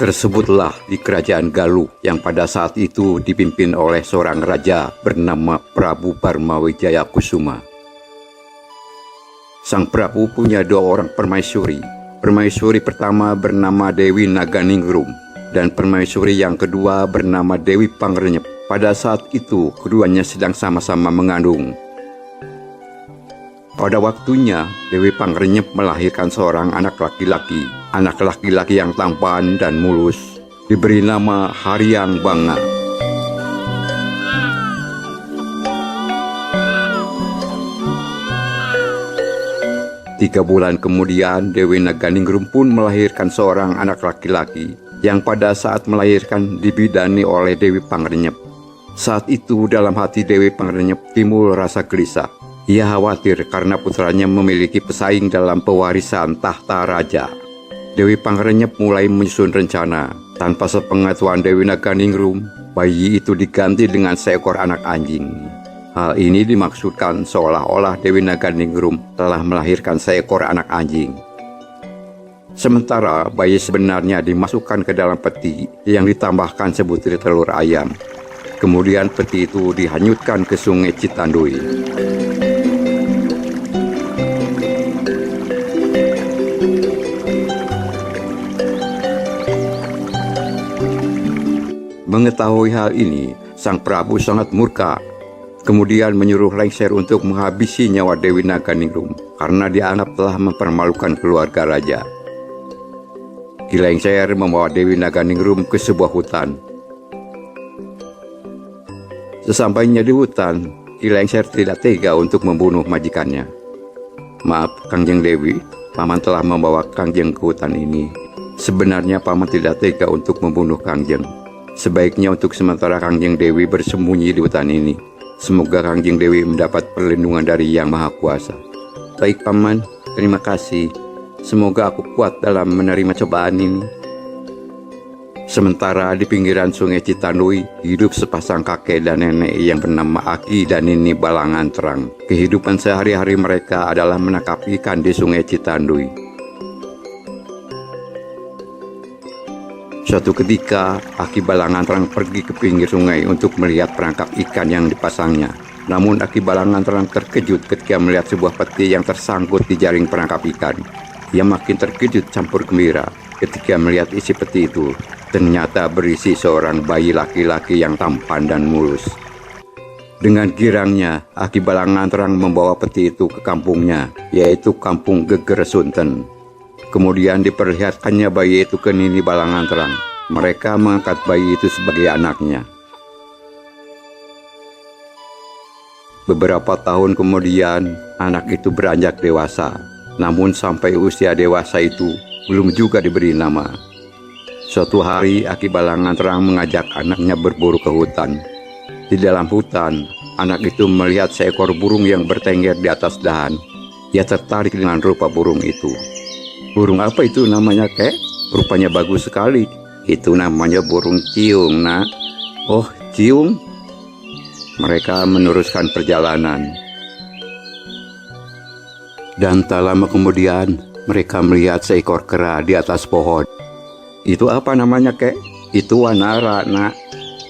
Tersebutlah di kerajaan Galuh yang pada saat itu dipimpin oleh seorang raja bernama Prabu Barmawijaya Kusuma. Sang Prabu punya dua orang permaisuri. Permaisuri pertama bernama Dewi Naganingrum dan permaisuri yang kedua bernama Dewi Pangrenyep. Pada saat itu keduanya sedang sama-sama mengandung. Pada waktunya, Dewi Pangrenyep melahirkan seorang anak laki-laki. Anak laki-laki yang tampan dan mulus, diberi nama Haryang Banga. Tiga bulan kemudian, Dewi Naganingrum pun melahirkan seorang anak laki-laki yang pada saat melahirkan dibidani oleh Dewi Pangrenyep. Saat itu dalam hati Dewi Pangrenyep timbul rasa gelisah. Ia khawatir karena putranya memiliki pesaing dalam pewarisan tahta raja. Dewi Pangrenyep mulai menyusun rencana. Tanpa sepengetahuan Dewi Naganingrum, bayi itu diganti dengan seekor anak anjing. Hal ini dimaksudkan seolah-olah Dewi Naganingrum telah melahirkan seekor anak anjing. Sementara bayi sebenarnya dimasukkan ke dalam peti yang ditambahkan sebutir telur ayam. Kemudian peti itu dihanyutkan ke sungai Citandui. Mengetahui hal ini, Sang Prabu sangat murka. Kemudian menyuruh Lengser untuk menghabisi nyawa Dewi Naganingrum karena dianggap telah mempermalukan keluarga raja. Ki Lengser membawa Dewi Naganingrum ke sebuah hutan. Sesampainya di hutan, Ki Lengser tidak tega untuk membunuh majikannya. "Maaf, Kangjeng Dewi, Paman telah membawa Kangjeng ke hutan ini. Sebenarnya Paman tidak tega untuk membunuh Kangjeng. Sebaiknya untuk sementara Kangjeng Dewi bersembunyi di hutan ini. Semoga Kangjeng Dewi mendapat perlindungan dari Yang Maha Kuasa." "Baik Paman, terima kasih. Semoga aku kuat dalam menerima cobaan ini." Sementara di pinggiran sungai Citandui, hidup sepasang kakek dan nenek yang bernama Aki dan Nini Balangan Terang. Kehidupan sehari-hari mereka adalah menangkap ikan di sungai Citandui. Suatu ketika, Aki Balangan Terang pergi ke pinggir sungai untuk melihat perangkap ikan yang dipasangnya. Namun Aki Balangan Terang terkejut ketika melihat sebuah peti yang tersangkut di jaring perangkap ikan. Ia makin terkejut campur gembira ketika melihat isi peti itu. Ternyata berisi seorang bayi laki-laki yang tampan dan mulus. Dengan girangnya, Aki Balangan Terang membawa peti itu ke kampungnya, yaitu Kampung Geger Sunten. Kemudian diperlihatkannya bayi itu ke Nini Balangan Terang. Mereka mengangkat bayi itu sebagai anaknya. Beberapa tahun kemudian, anak itu beranjak dewasa. Namun sampai usia dewasa itu, belum juga diberi nama. Suatu hari, Aki Balangan Terang mengajak anaknya berburu ke hutan. Di dalam hutan, anak itu melihat seekor burung yang bertengger di atas dahan. Ia tertarik dengan rupa burung itu. "Burung apa itu namanya, Kek? Rupanya bagus sekali." "Itu namanya burung ciung, Nak." "Oh, ciung?" Mereka meneruskan perjalanan. Dan tak lama kemudian, mereka melihat seekor kera di atas pohon. "Itu apa namanya, Kek?" "Itu wanara, Nak."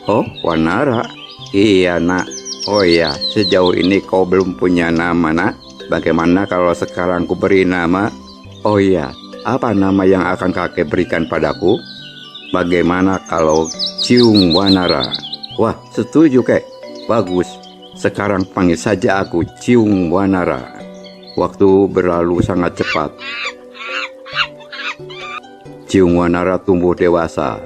"Oh, wanara? Iya, Nak. Oh iya, sejauh ini kau belum punya nama, Nak. Bagaimana kalau sekarang ku beri nama?" "Oh iya, apa nama yang akan kakek berikan padaku?" "Bagaimana kalau Ciung Wanara?" "Wah, setuju, Kek. Bagus. Sekarang panggil saja aku Ciung Wanara." Waktu berlalu sangat cepat. Ciung Wanara tumbuh dewasa.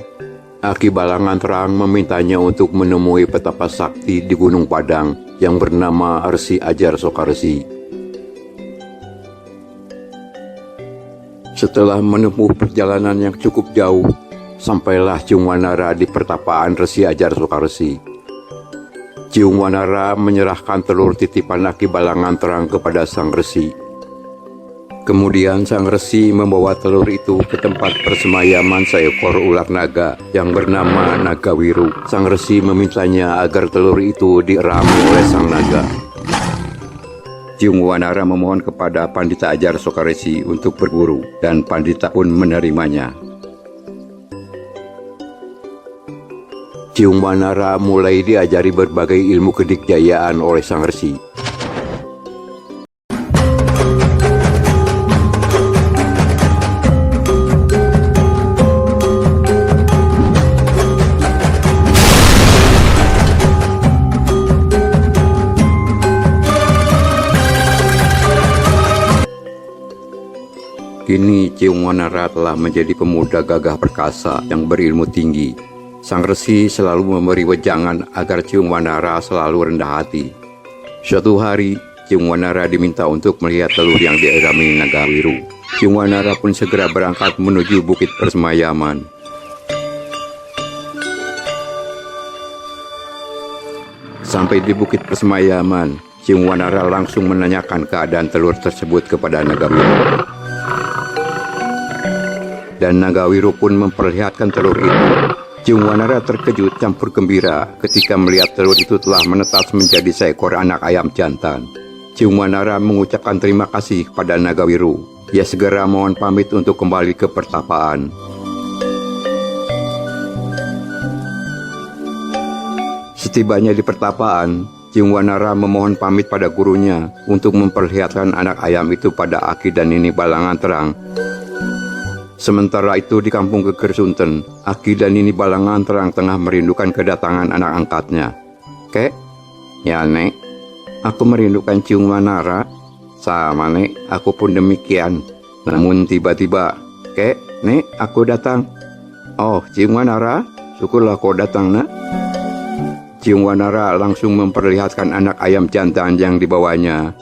Aki Balangan Terang memintanya untuk menemui petapa sakti di Gunung Padang yang bernama Resi Ajar Sokarsi. Setelah menempuh perjalanan yang cukup jauh, sampailah Ciung Wanara di pertapaan Resi Ajar Sokarsi. Ciung Wanara menyerahkan telur titipan Aki Balangan Terang kepada sang resi. Kemudian sang resi membawa telur itu ke tempat persemayaman seekor ular naga yang bernama Nagawiru. Sang resi memintanya agar telur itu dierami oleh sang naga. Ciung Wanara memohon kepada Pandita Ajar Sokarsi untuk berburu, dan Pandita pun menerimanya. Ciung Wanara mulai diajari berbagai ilmu kedikjayaan oleh sang resi. Kini Ciung Wanara telah menjadi pemuda gagah perkasa yang berilmu tinggi. Sang resi selalu memberi wejangan agar Ciung Wanara selalu rendah hati. Suatu hari, Ciung Wanara diminta untuk melihat telur yang diirami naga biru. Ciung Wanara pun segera berangkat menuju bukit persemayaman. Sampai di bukit persemayaman, Ciung Wanara langsung menanyakan keadaan telur tersebut kepada naga biru. Dan naga biru pun memperlihatkan telur itu. Ciung Wanara terkejut campur gembira ketika melihat telur itu telah menetas menjadi seekor anak ayam jantan. Ciung Wanara mengucapkan terima kasih pada naga biru. Ia segera mohon pamit untuk kembali ke pertapaan. Setibanya di pertapaan, Ciung Wanara memohon pamit pada gurunya untuk memperlihatkan anak ayam itu pada Aki dan Nini Balangan Terang. Sementara itu di kampung Gegersunten, Aki dan Nini Balangan Terang tengah merindukan kedatangan anak angkatnya. "Kek, ya Nek, aku merindukan Ciung Wanara." "Sama Nek, aku pun demikian." Namun tiba-tiba, "Kek, Nek, aku datang." "Oh, Ciung Wanara, syukurlah kau datang, Nak." Ciung Wanara langsung memperlihatkan anak ayam jantan yang dibawanya.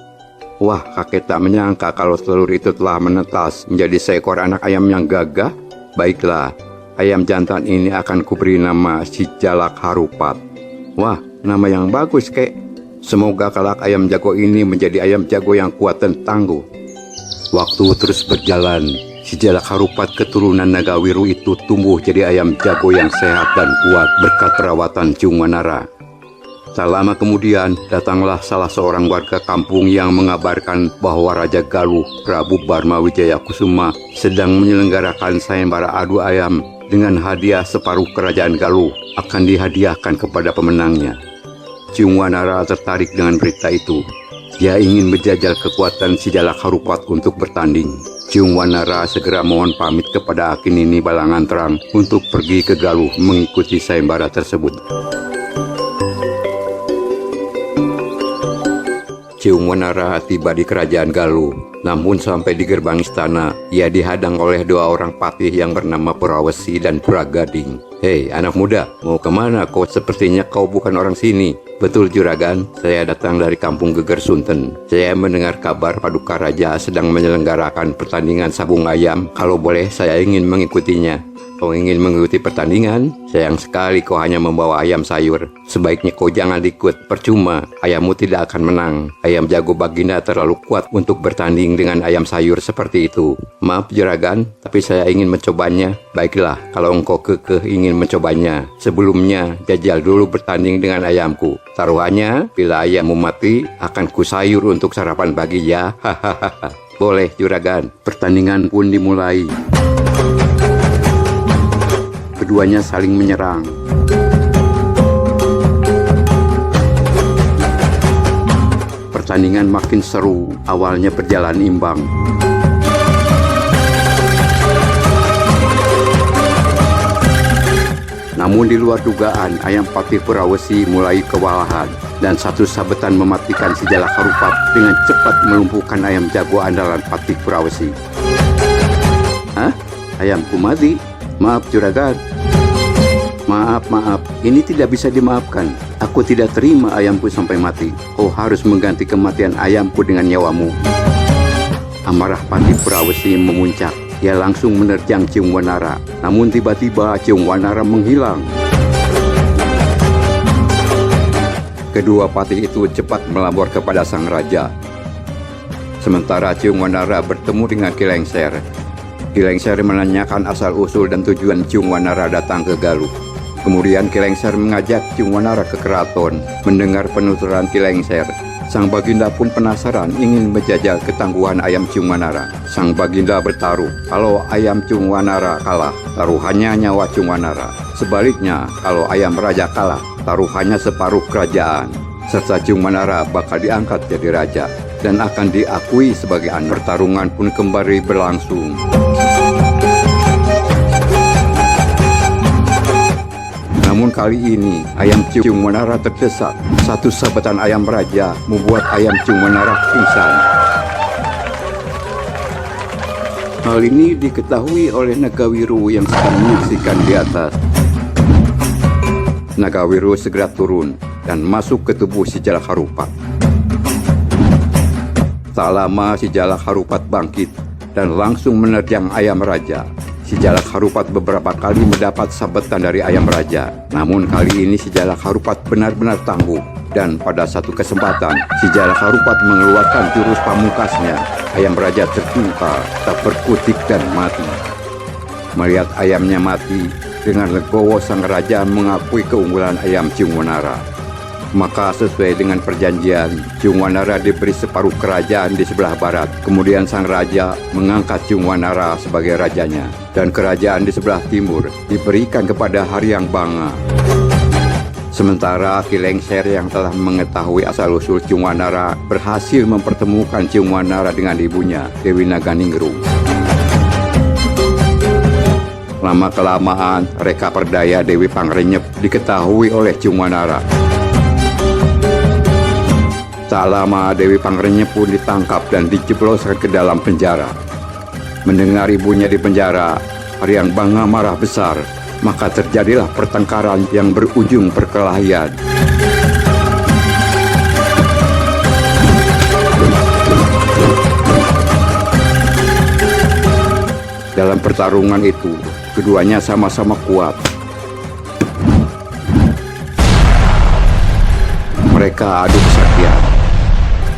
Wah, kakek tak menyangka kalau telur itu telah menetas menjadi seekor anak ayam yang gagah. Baiklah, ayam jantan ini akan kuberi nama si Jalak Harupat. Wah, nama yang bagus, kek. Semoga kelak ayam jago ini menjadi ayam jago yang kuat dan tangguh. Waktu terus berjalan, si Jalak Harupat keturunan naga biru itu tumbuh jadi ayam jago yang sehat dan kuat berkat perawatan Ciung Wanara. Tak lama kemudian, datanglah salah seorang warga kampung yang mengabarkan bahwa Raja Galuh, Prabu Barma Wijaya Kusuma, sedang menyelenggarakan sayembara adu ayam dengan hadiah separuh kerajaan Galuh akan dihadiahkan kepada pemenangnya. Ciung Wanara tertarik dengan berita itu. Dia ingin menjajal kekuatan si Jalak Harupat untuk bertanding. Ciung Wanara segera mohon pamit kepada Aki Nini Balangan Terang untuk pergi ke Galuh mengikuti sayembara tersebut. Ciung Wanara tiba di kerajaan Galuh, namun sampai di gerbang istana, ia dihadang oleh dua orang patih yang bernama Purawesi dan Puragading. "Hei anak muda, mau kemana kau? Sepertinya kau bukan orang sini." "Betul Juragan, saya datang dari kampung Gegersunten. Saya mendengar kabar Paduka Raja sedang menyelenggarakan pertandingan sabung ayam. Kalau boleh saya ingin mengikutinya." "Kau ingin mengikuti pertandingan? Sayang sekali kau hanya membawa ayam sayur. Sebaiknya kau jangan ikut, percuma, ayammu tidak akan menang. Ayam jago Baginda terlalu kuat untuk bertanding dengan ayam sayur seperti itu." "Maaf Juragan, tapi saya ingin mencobanya." "Baiklah, kalau engkau kekeh ingin mencobanya, sebelumnya jajal dulu bertanding dengan ayamku. Taruhannya, bila ayammu mati, akan kusayur untuk sarapan pagi ya." "Hahaha." "Boleh Juragan." Pertandingan pun dimulai. Keduanya saling menyerang. Pertandingan makin seru, awalnya berjalan imbang. Namun di luar dugaan, ayam patih Purawesi mulai kewalahan, dan satu sabetan mematikan si Jalak Harupat dengan cepat melumpuhkan ayam jago andalan patih Purawesi. "Hah? Ayamku mati? Maaf Juragan." Maaf, ini tidak bisa dimaafkan. Aku tidak terima ayamku sampai mati. Kau harus mengganti kematian ayamku dengan nyawamu." Amarah patih Purawesi memuncak. Ia langsung menerjang Ciung Wanara. Namun tiba-tiba Ciung Wanara menghilang. Kedua patih itu cepat melapor kepada sang raja. Sementara Ciung Wanara bertemu dengan Ki Lengser. Ki Lengser menanyakan asal-usul dan tujuan Ciung Wanara datang ke Galuh. Kemudian Ki Lengser mengajak Ciung Wanara ke keraton. Mendengar penuturan Ki Lengser, Sang Baginda pun penasaran ingin menjajal ketangguhan ayam Cung Wanara. Sang Baginda bertaruh, kalau ayam Cung Wanara kalah, taruhannya nyawa Cung Wanara. Sebaliknya, kalau ayam raja kalah, taruhannya separuh kerajaan. Serta Cung Wanara bakal diangkat jadi raja dan akan diakui sebagai anak. Pertarungan pun kembali berlangsung. Namun kali ini ayam Cung Wanara terdesak. Satu sabetan ayam raja membuat ayam Cung Wanara pingsan. Hal ini diketahui oleh Nagawiru yang sedang menyaksikan di atas. Nagawiru segera turun dan masuk ke tubuh si Jalak Harupat. Tak lama si Jalak Harupat bangkit dan langsung menerjang ayam raja. Si Jalak Harupat beberapa kali mendapat sabetan dari ayam raja. Namun kali ini si Jalak Harupat benar-benar tangguh. Dan pada satu kesempatan, si Jalak Harupat mengeluarkan jurus pamungkasnya. Ayam raja terjungkal, tak berkutik dan mati. Melihat ayamnya mati, dengan legowo sang raja mengakui keunggulan ayam Cung Wanara. Maka sesuai dengan perjanjian, Cung Wanara diberi separuh kerajaan di sebelah barat. Kemudian sang raja mengangkat Cung Wanara sebagai rajanya. Dan kerajaan di sebelah timur diberikan kepada Haryang Banga. Sementara Ki Lengser yang telah mengetahui asal-usul Cung Wanara berhasil mempertemukan Cung Wanara dengan ibunya, Dewi Naganingrum. Lama-kelamaan, reka perdaya Dewi Pangrenyep diketahui oleh Cung Wanara. Tak lama Dewi Pangrenyep pun ditangkap dan dijebloskan ke dalam penjara. Mendengar ibunya di penjara, Haryang Banga marah besar. Maka terjadilah pertengkaran yang berujung perkelahian. Dalam pertarungan itu, keduanya sama-sama kuat. Mereka adu kesaktian.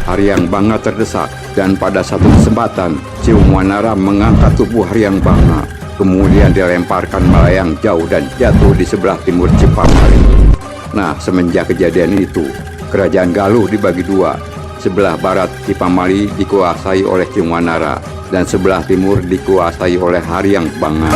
Haryang Banga terdesak dan pada satu kesempatan, Cung Wanara mengangkat tubuh Haryang Banga. Kemudian dilemparkan melayang jauh dan jatuh di sebelah timur Cipamali. Nah, semenjak kejadian itu, kerajaan Galuh dibagi dua. Sebelah barat Cipamali dikuasai oleh Cung Wanara dan sebelah timur dikuasai oleh Haryang Banga.